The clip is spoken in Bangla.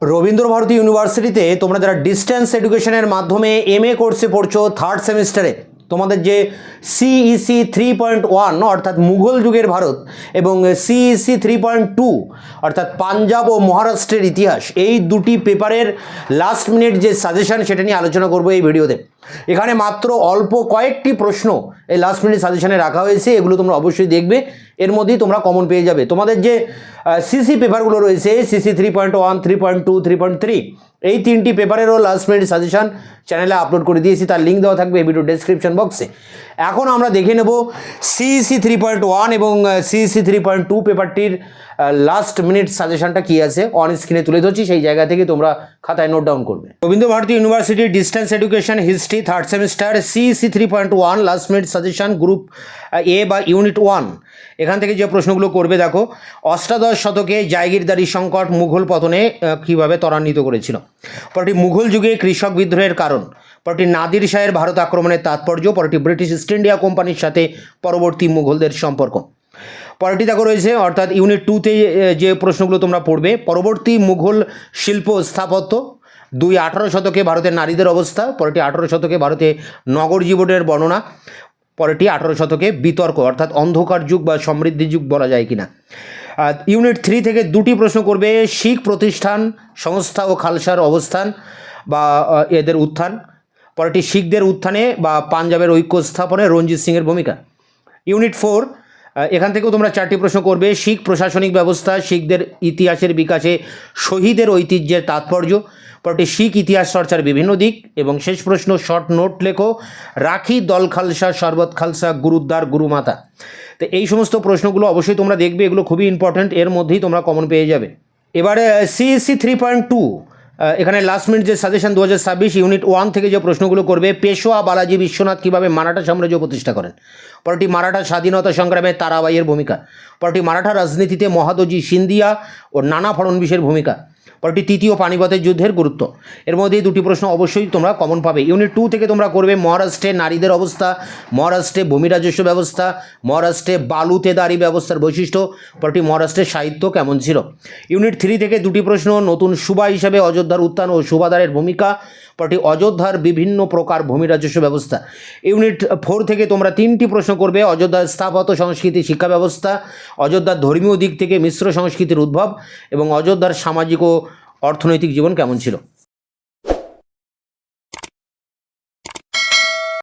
রবীন্দ্রভারতী ইউনিভার্সিটিতে তোমরা যারা ডিস্টেন্স এডুকেশনের মাধ্যমে এমএ কোর্সে পড়ছো থার্ড সেমিস্টারে, তোমাদের যে সিইসি 3.1 অর্থাৎ মুঘল যুগের ভারত এবং সিইসি 3.2 অর্থাৎ পাঞ্জাব ও মহারাষ্ট্রের ইতিহাস, এই দুটি পেপারের লাস্ট মিনিট যে সাজেশন সেটা নিয়ে আলোচনা করবো এই ভিডিওতে। এখানে মাত্র অল্প কয়েকটি প্রশ্ন এই লাস্ট মিনিট সাজেশনে রাখা হয়েছে, এগুলো তোমরা অবশ্যই দেখবে, এর মধ্যেই তোমরা কমন পেয়ে যাবে। তোমাদের যে সিসি পেপারগুলো রয়েছে সিসি 3.1, 3.2, 3.3, এই তিনটি পেপারেরও লাস্ট মিনিট সাজেশন চ্যানেলে আপলোড করে দিয়েছি, তার লিঙ্ক দেওয়া থাকবে এই ভিডিও ডেসক্রিপশন বক্সে। এখন আমরা দেখে নেব সিইসি 3.1 এবং সিইসি 3.2 পেপারটির লাস্ট মিনিট সাজেশনটা কী আছে, অন স্ক্রিনে তুলে ধরছি, সেই জায়গা থেকে তোমরা খাতায় নোট ডাউন করবে। রবীন্দ্রভারতী ইউনিভার্সিটির distance education history third semester CEC 3.1 last minute suggestion group এ বা ইউনিট 1। এখান থেকে যে প্রশ্নগুলো করবে দেখো, অষ্টাদশ শতকে জায়গিরদারি সংকট মুঘল পতনে কীভাবে ত্বরান্বিত করেছিল। পরটি মুঘল যুগে কৃষক বিদ্রোহের কারণ, পরটি নাদির শাহের ভারত আক্রমণের তাৎপর্য, পরটি ব্রিটিশ ইস্ট ইন্ডিয়া কোম্পানির সাথে পরবর্তী মুঘলদের সম্পর্ক। পরটি দেখো রয়েছে অর্থাৎ ইউনিট 2তে যে প্রশ্নগুলো তোমরা পড়বে, পরবর্তী মুঘল শিল্প স্থাপত্য, 18 শতকে ভারতের নারীদের অবস্থা, পরটি 18 শতকে ভারতে নগর জীবনের বর্ণনা, পরেরটি 18 শতকে বিতর্ক অর্থাৎ অন্ধকার যুগ বা সমৃদ্ধি যুগ বলা যায় কিনা। ইউনিট 3 থেকে দুটি প্রশ্ন করবে, শিখ প্রতিষ্ঠান সংস্থা ও খালসার অবস্থান বা এদের উত্থান, পরেরটি শিখদের উত্থানে বা পাঞ্জাবের ঐক্য স্থাপনে রঞ্জিত সিংয়ের ভূমিকা। ইউনিট 4 এখান থেকেও তোমরা 4টি প্রশ্ন করবে, শিখ প্রশাসনিক ব্যবস্থা, শিখদের ইতিহাসের বিকাশে শহীদের ঐতিহ্যের তাৎপর্য, পরটি শিখ ইতিহাস চর্চার বিভিন্ন দিক, এবং শেষ প্রশ্ন শর্ট নোট লেখো, রাখি, দল খালসা, শরবত খালসা, গুরুদ্বার, গুরুমাতা। তো এই সমস্ত প্রশ্নগুলো অবশ্যই তোমরা দেখবে, এগুলো খুবই ইম্পর্ট্যান্ট, এর মধ্যেই তোমরা কমন পেয়ে যাবে। এবারে সিইসি 3.2 এখানে লাস্ট মিনিট যে সাজেশন 2026 ইউনিট 1 থেকে যে প্রশ্নগুলো করবে, পেশোয়া বালাজি বিশ্বনাথ কীভাবে মারাঠা সাম্রাজ্য প্রতিষ্ঠা করেন, পরটি মারাঠা স্বাধীনতা সংগ্রামে তারাবাইয়ের ভূমিকা, পরটি মারাঠা রাজনীতিতে মহাদজি সিন্ধিয়া ও নানা ফড়নবিশের ভূমিকা, পরটি তৃতীয় পানিপথের যুদ্ধের গুরুত্ব। এর মধ্যে দুটি প্রশ্ন অবশ্যই তোমরা কমন পাবে। ইউনিট 2 থেকে তোমরা করবে মহারাষ্ট্রে নারীদের অবস্থা, মহারাষ্ট্রে ভূমি রাজস্ব ব্যবস্থা, মহারাষ্ট্রে বালুতেদারি ব্যবস্থার বৈশিষ্ট্য, পরটি মহারাষ্ট্রের সাহিত্য কেমন ছিল। ইউনিট 3 থেকে দুটি প্রশ্ন, নতুন সুবা হিসাবে অযোধ্যার উত্থান ও সুবাদারের ভূমিকা, পরটি অযোধ্যার বিভিন্ন প্রকার ভূমি রাজস্ব ব্যবস্থা। ইউনিট 4 থেকে তোমরা 3টি প্রশ্ন করবে, অযোধ্যার স্থাপত্য সংস্কৃতি শিক্ষা ব্যবস্থা, অযোধ্যার ধর্মীয় দিক থেকে মিশ্র সংস্কৃতির উদ্ভব, এবং অযোধ্যার সামাজিক ও অর্থনৈতিক জীবন কেমন ছিল।